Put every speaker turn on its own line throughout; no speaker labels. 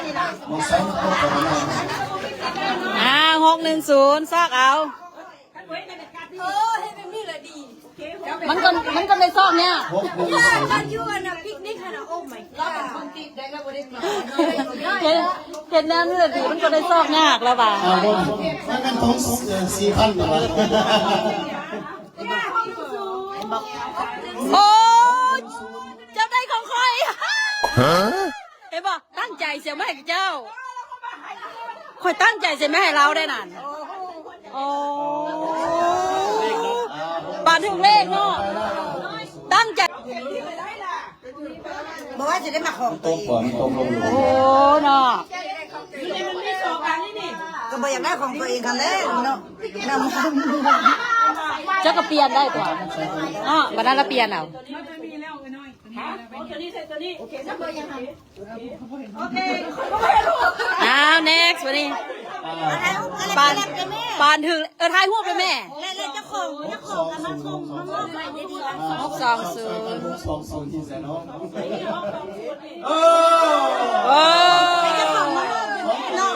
610ซอกเอามันก็ในซอกเนี่ยเห็นน้ำนี่แหละดีมันก็ในซอกยากแล้วป่ะ
มันกันท้อง4,000ตัว
โอ้เจ้าได้ของใครเห็นป่ะตั้งใจเสียไม่ให้เจ้าคอยตั้งใจเสียไม่ให้เราได้นั่นโอ้ปานถึงเลขเนาะตั้งใจ
บอกว่าจะได้มาของ
ตกก่อนตกลง
โอ้เนาะ
ก็บอกอยากได้ของตัวเองกันแล้วเนาะน
ำเจ้าก็เปลี่ยนได้กว่าอ๋อวันนั้นเราเปลี่ยนเอาnext วันนี้ปานถึงทายหัวไปแม่
แล้วเจ้าของกันมาส่งมามอบใหม่ดี
620ที่แสนน้อง
ให้เจ้าของมามอบเนาะ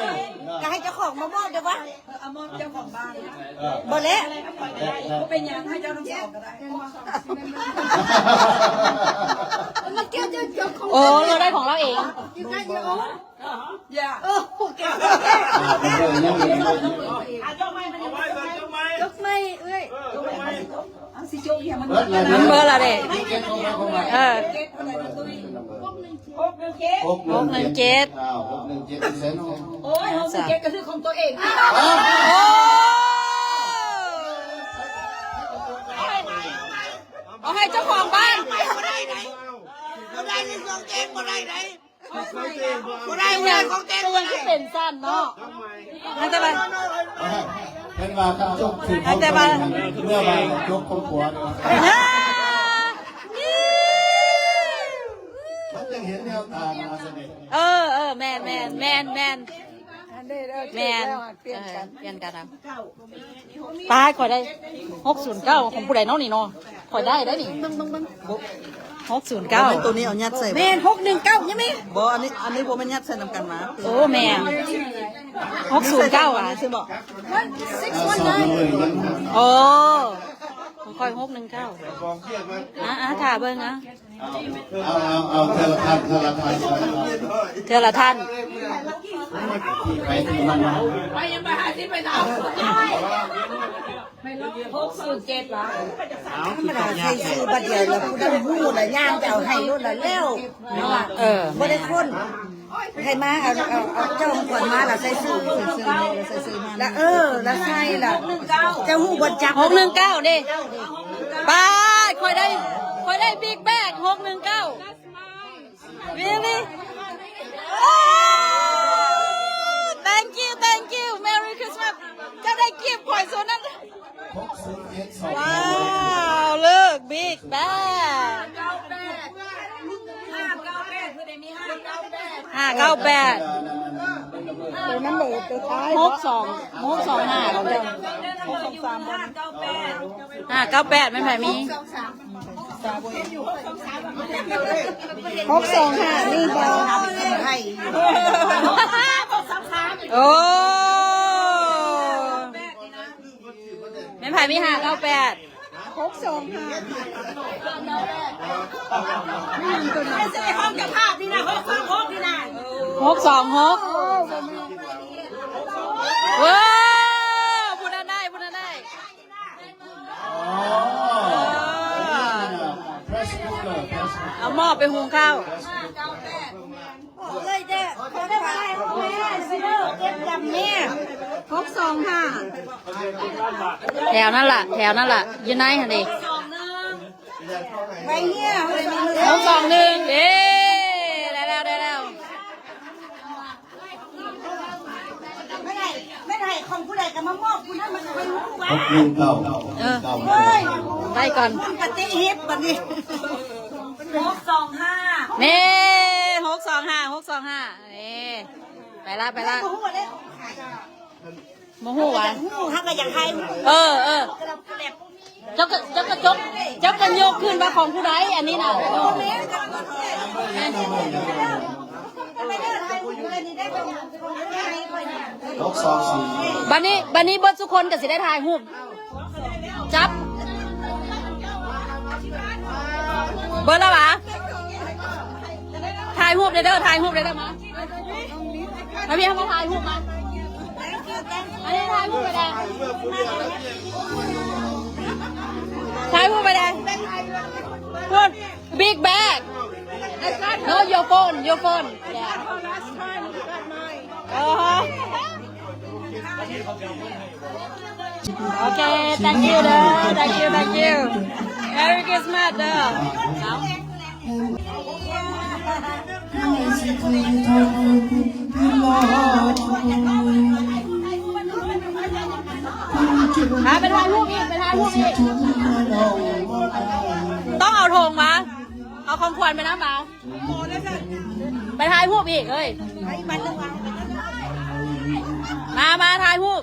ก็ให้เจ้าของมามอบเดี๋ยววะเอามอบเจ้าของบ้านบ่เละเป็นยังให้เจ้าทั้งสองก็ได้
โอ้เราได้ของเราเอง
อย่าโอเคยกไม่เอ้ยสิโจเฮียมัน
เบอร์อะไร617
โอ้ย617ก็คือของตัวเอง
เอาให้เจ้าของบ้าน
บ่ได้ไหนบ่ได้ในของเต็มบ่ได้ไหนบ่ได้เงินของเต็ม
ก็ยังเป็นสั้นเนาะแต่ว่า
เป็นว่าเขาจบถึงเมื่อวานยกคนหัวมันยังเห็นแนวตามาเสน่
ห์แมนเปลี่ยนกันนะตายคอยได้609ของผู้ใดน้องนี่เนาะคอยได้นี่609
ตัวนี้เอายัดใส่
แม่น619ใช่ไหม
บ่อันนี้ผมมันยัดใส่น้ำกันมา
โอ้แม่609อ่ะ
ใช่บ่
โอ้คอย619ถ่าเบิ่งนะ
เอาเทละท่านไปที่มัน
ไปยังไปหาที่ไปทำ607วะธรรมดาใช้ซื้อบัดเดียวแล้วผู้นั้นหู้ละย่างจะเอาให้รุ่นละแล้วบ่ได้คนให้มาเอาเจ้าขวัญมาล่ะใส่ซื้อมาแล้วแล้วใช่ล่ะเจ้าหู้บ่จัก
619ดิไปคอยได้บิ๊กแบก619 really thank you Merry Christmas จะได้กิฟต์ข่อยส่วนนั้นว้าวเลิกบิ๊กแบก598
ตัวนั้นเลยตัวท้าย
625ของเจ้า598ไม่แม่มี
625นี่บ่ให้
โอ้แม่ไผ่มี598
625ไม่ใช่ห้องกับภาพนี่นะ626นี่นะ
626ว้าวพูดได้เอาหม้อไปหุงข้าว
เลยเด้อขอได้ไปแม่สิเด้อเก็บจำแม่
แถวนั่นล่ะอยู่ไหนฮะดิ
ไปเนี่ย
621เอ๊ได้แล้ว
ไม่ได้ของผู้ใดกับมามอบคุณนั้นมันจะไปรู้ว่า
ได้ก่อน
ปฏิฮิตบัดนี้
625นี่625นี่ไปละโมโหวะ
ฮักก็อย่างไทย
เจ้าก็ยกขึ้นมาของผู้ใดอันนี้น่ะ
624
บันนี้เบิร์ดทุกคนก็สิได้ถ่ายรูปจับเบิร์ดแล้ววะถ่ายรูปเด้อถ่ายรูปเด้อมาพี่เขามาถ่ายรูปมาอันนี้ถ่ายรูปไปแดงถ่ายรูปไปแดงพูด big bag no your phone yeah okay thank you เด้อ thank you Merry Christmas เด้อไปถ่ายรูปอีกต้องเอาธงมาเอาของขวัญไปนะมาไปถ่ายรูปอีกเอ้ยมาถ่ายรูป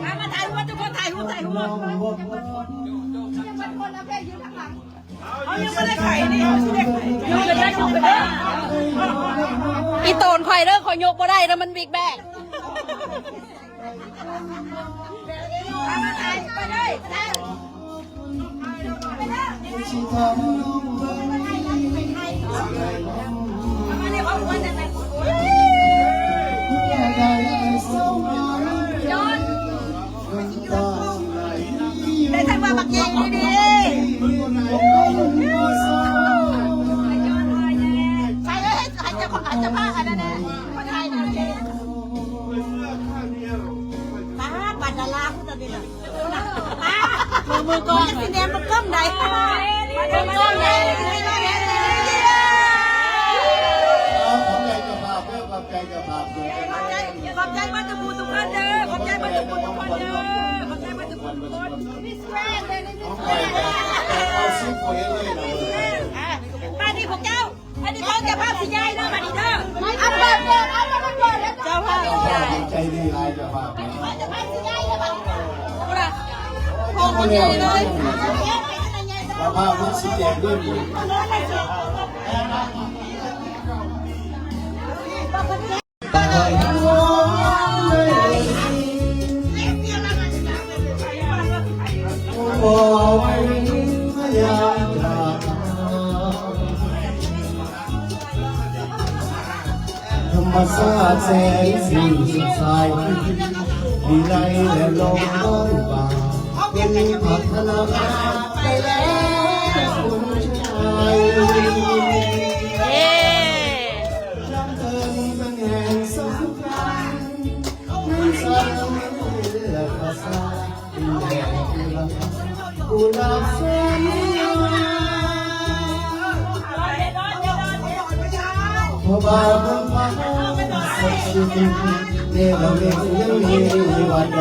มาถ่ายรูปทุกคนถ่ายรูปเขายังไม่ได้ไข่นี่อยู่กันได้อยู่กันได้อีโตนไข่เด้อขอยกบ่ได้แล้วมันบิ๊กแบกมาถ่ายไปได้ได้ทำมาบักเก่งดีใช่เลยอาจจะพากันนะเนี่ยคนไทยนะบัตรดาราคุณตาดีนะมือกองสีแดงมันก้มไหนมันก้มไหน
ขอบใจเจ้าภาพ
ขอบใจมาตุทุกคนเด้อขอบใจมาตุทุกคนเด้อขอบใจมาตุทุกคนนี่สแกนเลยนี่สแกน
เอาซิปไว้เลย
มาดีของเจ้าอันนี้เขาจะภาพสีใหญ่เด้อมาดีเด้อเอาเปิดเจ้าภาพ
ใจดีลายเจ้าภาพ
จะภาพสีใหญ่เลยมาโอ้โหใหญ่เลย
เจ้าภาพมันสีแดงด้วยโอ้ยพยาธรรมชาติแสนสีสุดใสดีใจและลมต้นป่าเป็นพัฒนาการไปแล้วคุณชายจำเติมเป็นแห่งสงกรานต์นั้นสั่งเลือดภาษาเป็นแห่งกุหลาบแสนพอบาปพังสักสิ่งเดี๋ยวเรียกยังมีวันใด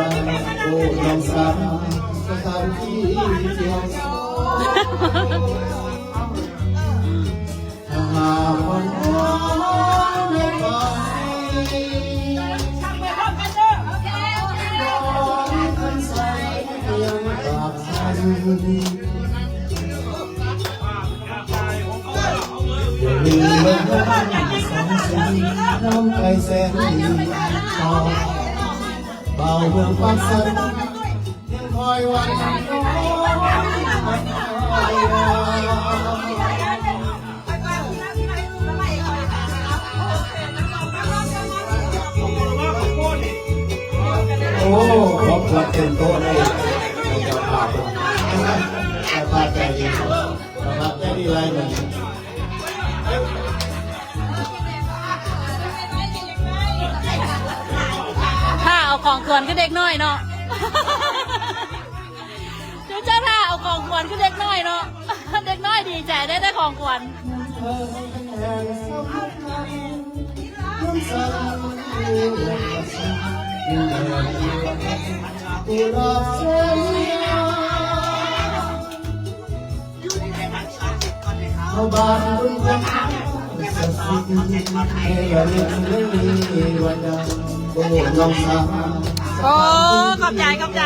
โอ้ยองสามสถานที่เที่ยวถ้าหากวันไม่ไปกันใส่เพียงปากฉันอย่าลืมว่าสองสิ่งน้ำใจแสนดีเบาเมืองความสันยังคอยวันโอ้ขอบคุณเต็มโต๊ะเลยจะพาผมจะพาใจดีจะพาใจดีอะไรหนึ่ง
ถ้าเอาของขวัญก็เด็กน้อยเนาะเจ้าถ้าเอาของขวัญก็เด็กน้อยเนาะเด็กน้อยดีใจได้ของขวัญ
เอาบานรุ่งกันสักสิ่งอย่าลืมไม่มีวันใดโอ้ลองสา
โอ้ขอบใจ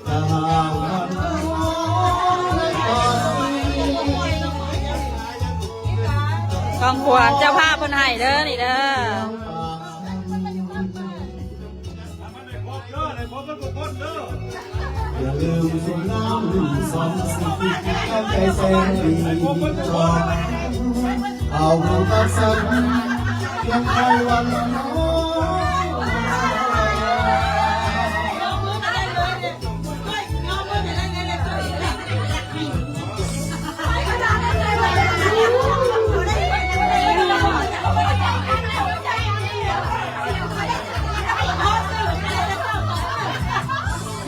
ถ้าหากวันไม่ไป
ของขวัญเจ้าภาพเพิ่นให้เด้อนี่เด้อ
อย่าลืมส่งน้ำหนึ่งสองสี่ตั้งใจแสนดีจอเอาบุญกับสันยังใครวันน้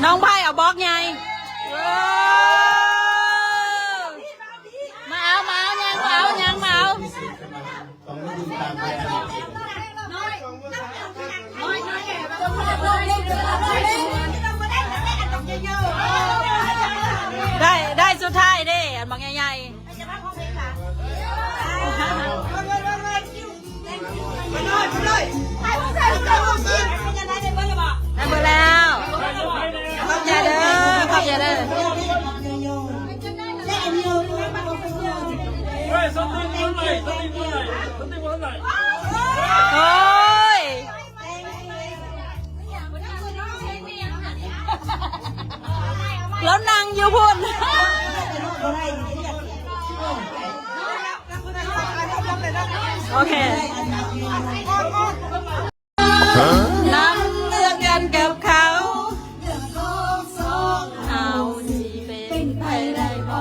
น้องไพ่เอาบล็อกไงมาเอายังมาเอายังมาเอา
ต้องไม่ดูตามไป
ได้สุดท้ายเด้อันบางใหญ่ๆได้เบอร์แล้วขอบใจเด้อขอบใจเด้อโอ้ยแล้วนางอยู่พุ่นโอเคนั่งเลือกกันกับเขาเอาสิเป็นไปได้บ่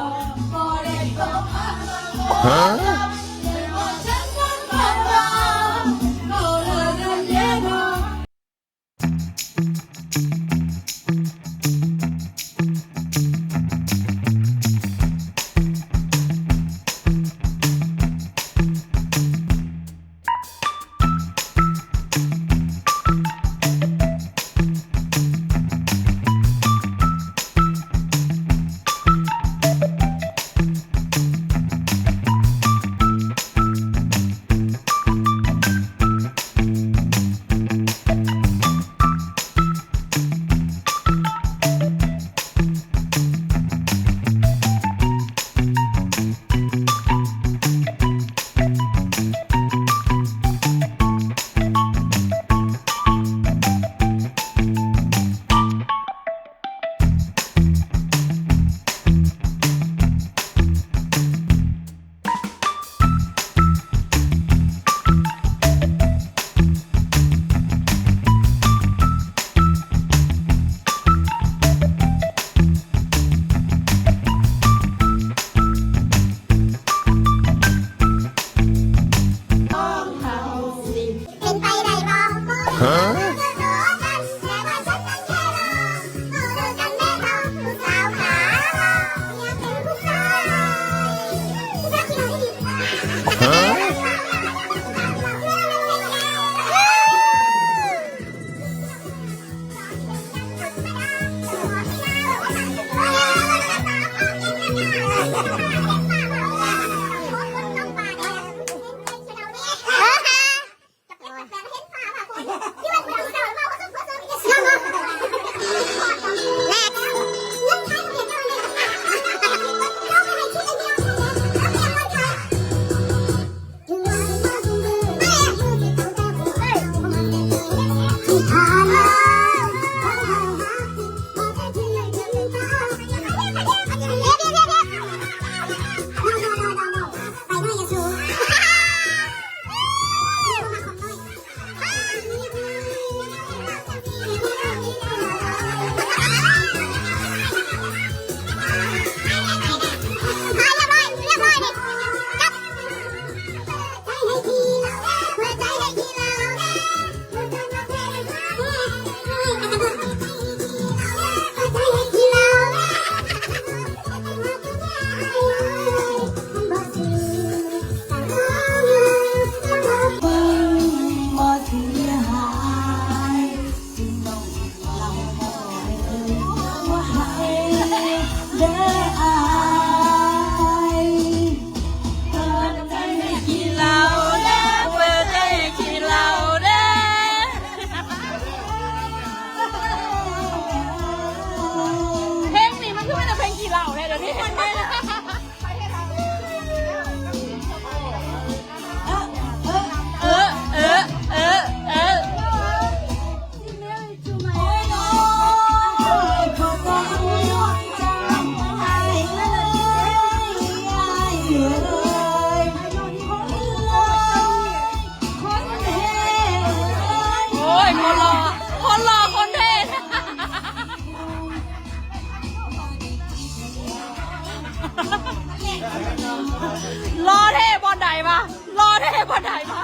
รอเทบอลไหนมารอเทบอลไหนมา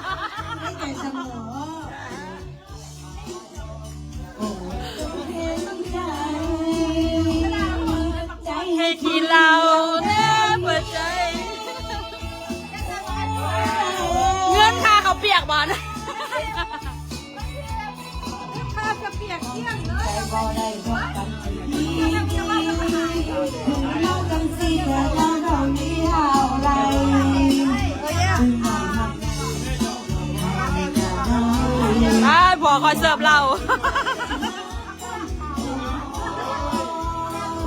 ให้ที่เราเนี่ยเปิดใจเงื่อนค่าเขาเปียกบอลค่าเขาเปียกเที่ยงเลยผัวคอยเสิร์ฟเรา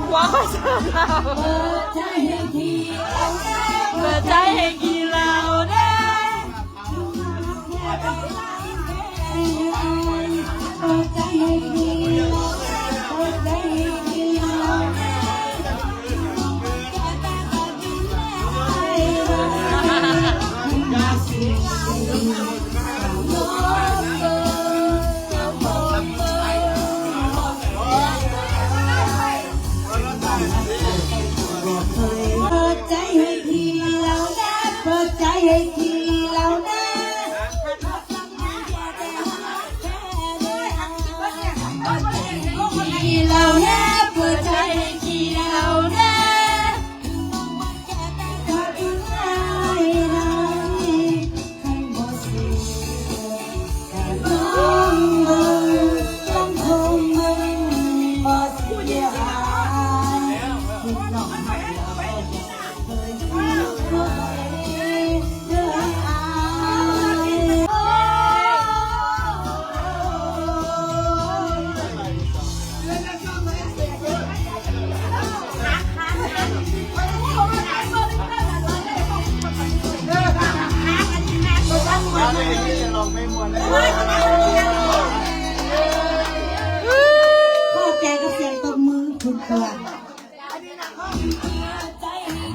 ผัวคอยเสิร์ฟเราเปิดใจให้กี่เราได้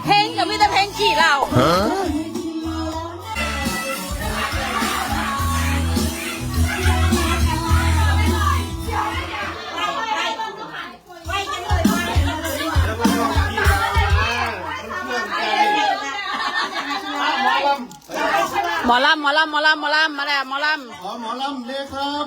เพลงกับมีแต่เพลงกี่เราหมอลำมาแล้วหมอลำ
ขอหมอลำเลยครับ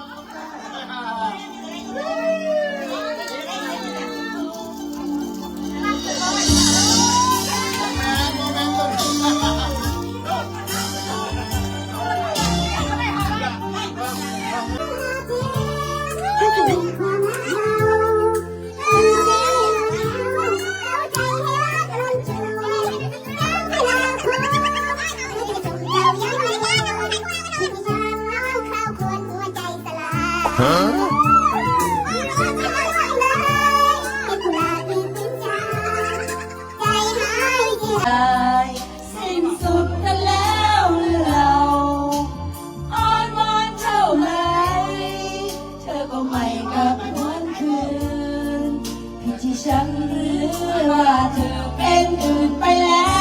สิ้นสุดกันแล้วเราอ้อนวอนเท่าไหร่เธอก็ไม่กลับหวนคืนผิดที่ฉันหรือว่าเธอเป็นอื่นไปแล้ว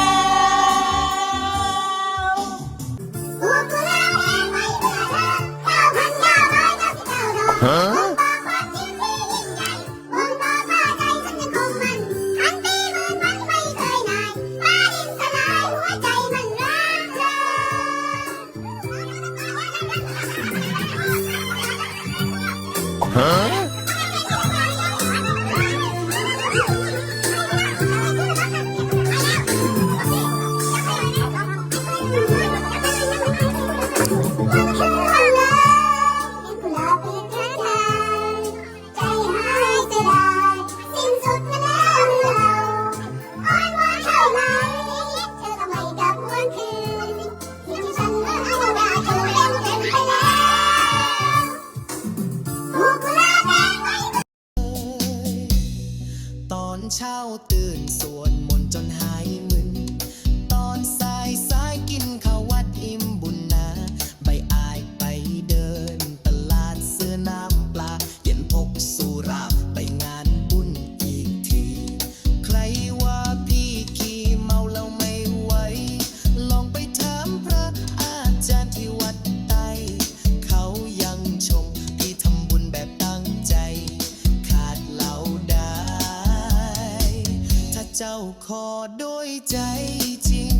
เช้าตื่นสวดมนต์จนหายมึนตอนสายกินข้าววัดอิ่มบุญนาใบอายไปเดินตลาดซื้อน้ำปลาเย็นพกสุราไปงานบุญอีกทีใครว่าพี่ขี่เมาแล้วไม่ไหวลองไปถามพระอาจารย์ที่วัดใต้เขายังชมพี่ทำบุญแบบตั้งใจขาดเหล่าได้ เจ้าขอด้วยใจจริง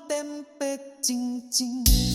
เต็มเป็กจริงๆ